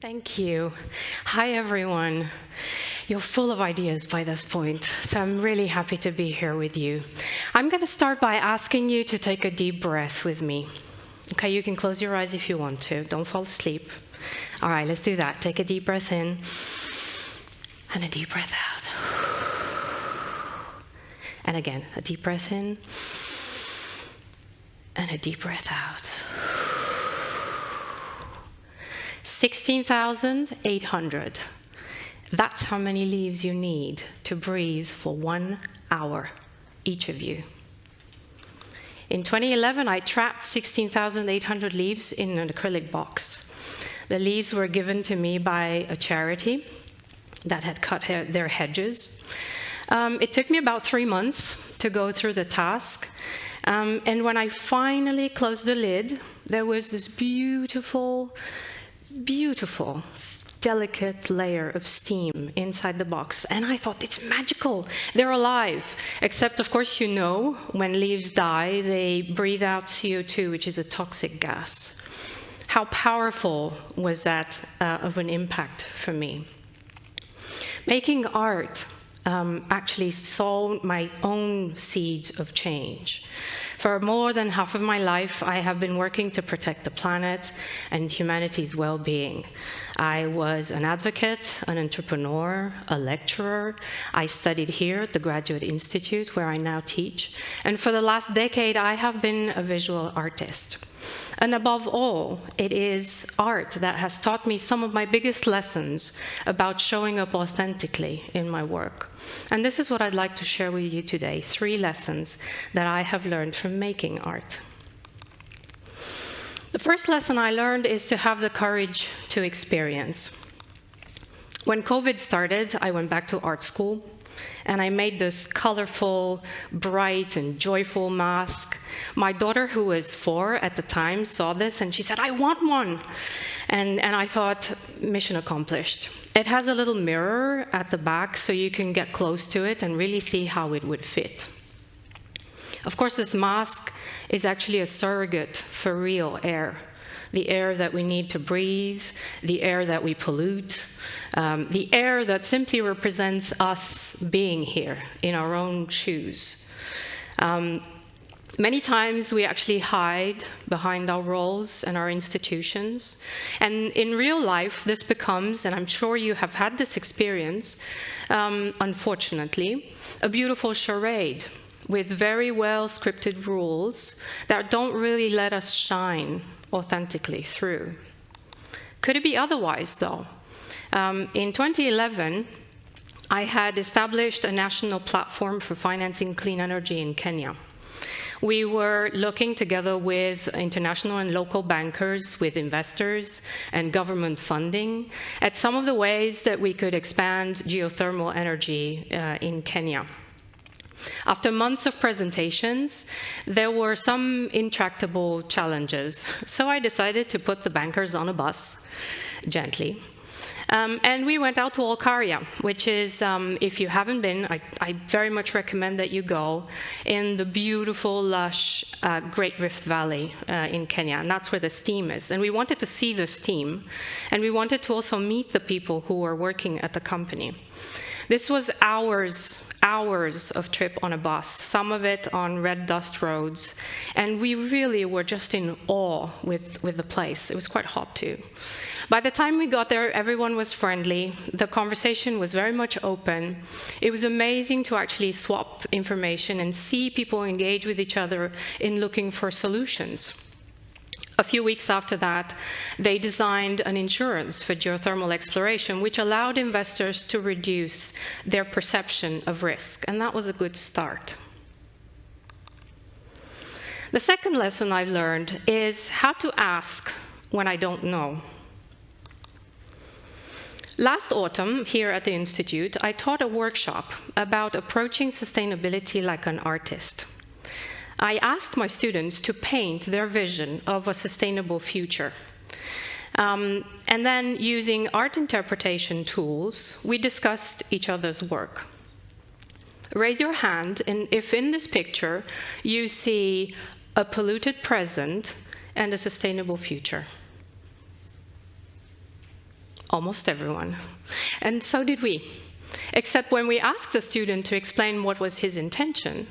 Thank you. Hi, everyone. You're full of ideas by this point, so I'm really happy to be here with you. I'm going to start by asking you to take a deep breath with me. Okay, you can close your eyes if you want to. Don't fall asleep. All right, let's do that. Take a deep breath in and a deep breath out. And again, a deep breath in and a deep breath out. 16,800. That's how many leaves you need to breathe for 1 hour, each of you. In 2011, I trapped 16,800 leaves in an acrylic box. The leaves were given to me by a charity that had cut their hedges. It took me about 3 months to go through the task. And when I finally closed the lid, there was this beautiful, delicate layer of steam inside the box. And I thought, it's magical. They're alive. Except, of course, you know, when leaves die, they breathe out CO2, which is a toxic gas. How powerful was that of an impact for me? Making art actually sowed my own seeds of change. For more than half of my life, I have been working to protect the planet and humanity's well-being. I was an advocate, an entrepreneur, a lecturer. I studied here at the Graduate Institute, where I now teach. And for the last decade, I have been a visual artist. And above all, it is art that has taught me some of my biggest lessons about showing up authentically in my work. And this is what I'd like to share with you today, 3 lessons that I have learned from making art. The first lesson I learned is to have the courage to experience. When COVID started, I went back to art school, and I made this colorful, bright, and joyful mask. My daughter, who was 4 at the time, saw this, and she said, "I want one." And I thought, mission accomplished. It has a little mirror at the back, so you can get close to it and really see how it would fit. Of course, this mask is actually a surrogate for real air. The air that we need to breathe, the air that we pollute, the air that simply represents us being here in our own shoes. Many times we actually hide behind our roles and our institutions. And in real life, this becomes, and I'm sure you have had this experience, unfortunately, a beautiful charade with very well scripted rules that don't really let us shine authentically through. Could it be otherwise, though? In 2011, I had established a national platform for financing clean energy in Kenya. We were looking together with international and local bankers, with investors and government funding, at some of the ways that we could expand geothermal energy in Kenya. After months of presentations, there were some intractable challenges. So I decided to put the bankers on a bus, gently. And we went out to Olkaria, which is, if you haven't been, I very much recommend that you go, in the beautiful, lush Great Rift Valley in Kenya. And that's where the steam is. And we wanted to see the steam. And we wanted to also meet the people who were working at the company. This was hours of trip on a bus, some of it on red dust roads, and we really were just in awe with the place. It was quite hot too. By the time we got there, everyone was friendly. The conversation was very much open. It was amazing to actually swap information and see people engage with each other in looking for solutions. A few weeks after that, they designed an insurance for geothermal exploration, which allowed investors to reduce their perception of risk, and that was a good start. The second lesson I've learned is how to ask when I don't know. Last autumn, here at the Institute, I taught a workshop about approaching sustainability like an artist. I asked my students to paint their vision of a sustainable future. And then, using art interpretation tools, we discussed each other's work. Raise your hand if in this picture you see a polluted present and a sustainable future. almost everyone. And so did we. Except when we asked the student to explain what was his intention,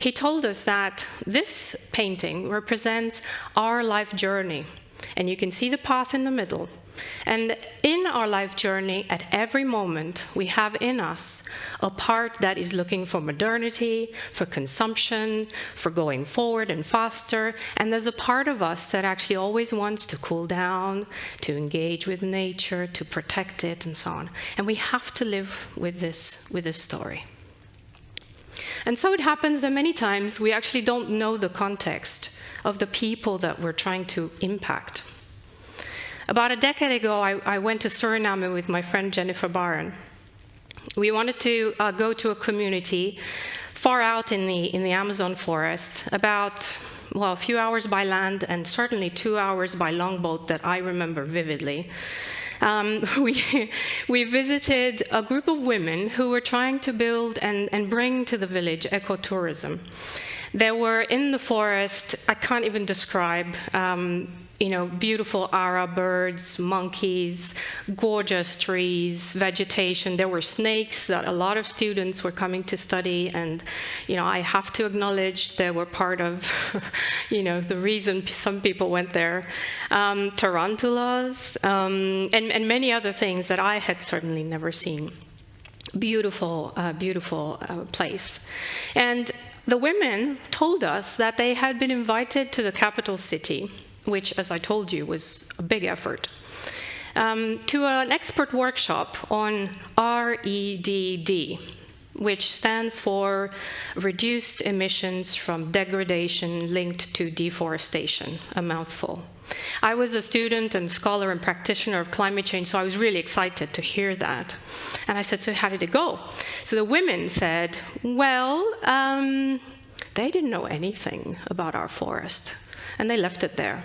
he told us that this painting represents our life journey. And you can see the path in the middle. And in our life journey, at every moment, we have in us a part that is looking for modernity, for consumption, for going forward and faster. And there's a part of us that actually always wants to cool down, to engage with nature, to protect it, and so on. And we have to live with this story. And so it happens that many times we actually don't know the context of the people that we're trying to impact. About a decade ago, I went to Suriname with my friend Jennifer Barron. We wanted to go to a community far out in the Amazon forest, about, well, a few hours by land and certainly 2 hours by longboat that I remember vividly. We visited a group of women who were trying to build and bring to the village ecotourism. There were in the forest, I can't even describe, beautiful ara birds, monkeys, gorgeous trees, vegetation. There were snakes that a lot of students were coming to study, and I have to acknowledge they were part of the reason some people went there. Tarantulas, and many other things that I had certainly never seen. Beautiful, beautiful place. And the women told us that they had been invited to the capital city, which, as I told you, was a big effort, to an expert workshop on REDD, which stands for Reduced Emissions from Degradation Linked to Deforestation, a mouthful. I was a student and scholar and practitioner of climate change, so I was really excited to hear that. And I said, so how did it go? So the women said, well, they didn't know anything about our forest, and they left it there.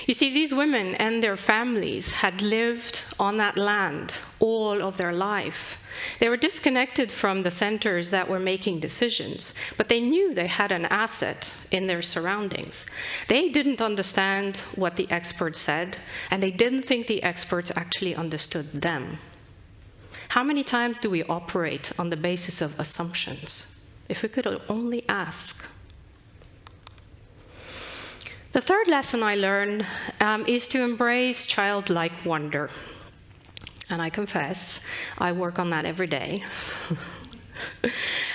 You see, these women and their families had lived on that land all of their life. They were disconnected from the centers that were making decisions, but they knew they had an asset in their surroundings. They didn't understand what the experts said, and they didn't think the experts actually understood them. How many times do we operate on the basis of assumptions? If we could only ask. The third lesson I learned is to embrace childlike wonder. And I confess, I work on that every day.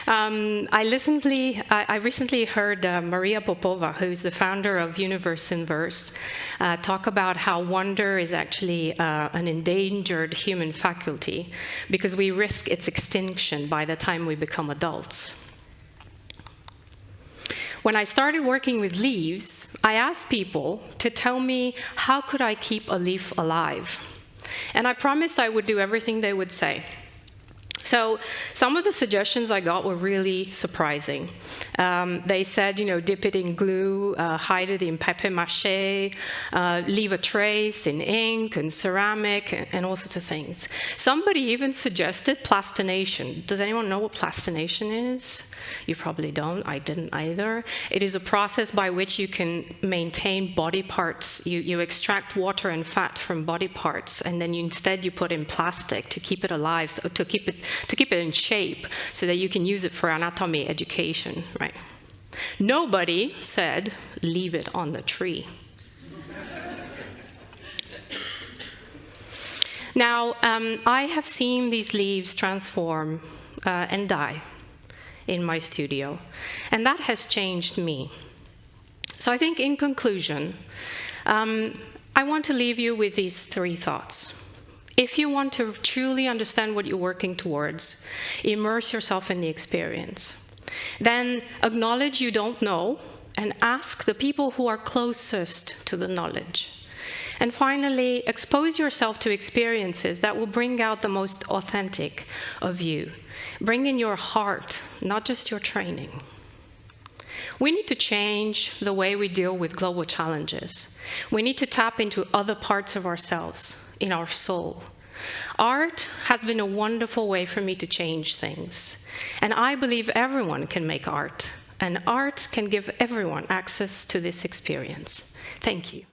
I recently heard Maria Popova, who's the founder of Universe in Verse, talk about how wonder is actually an endangered human faculty because we risk its extinction by the time we become adults. When I started working with leaves, I asked people to tell me how could I keep a leaf alive. And I promised I would do everything they would say. So some of the suggestions I got were really surprising. They said, dip it in glue, hide it in papier-mâché, leave a trace in ink and ceramic, and all sorts of things. Somebody even suggested plastination. Does anyone know what plastination is? You probably don't. I didn't either. It is a process by which you can maintain body parts. You extract water and fat from body parts, and then instead you put in plastic to keep it alive, so to keep it in shape, so that you can use it for anatomy education, right? Nobody said, leave it on the tree. Now, I have seen these leaves transform and die in my studio, and that has changed me. So I think in conclusion, I want to leave you with these three thoughts. If you want to truly understand what you're working towards, immerse yourself in the experience. Then acknowledge you don't know and ask the people who are closest to the knowledge. And finally, expose yourself to experiences that will bring out the most authentic of you. Bring in your heart, not just your training. We need to change the way we deal with global challenges. We need to tap into other parts of ourselves, in our soul. Art has been a wonderful way for me to change things. And I believe everyone can make art. And art can give everyone access to this experience. Thank you.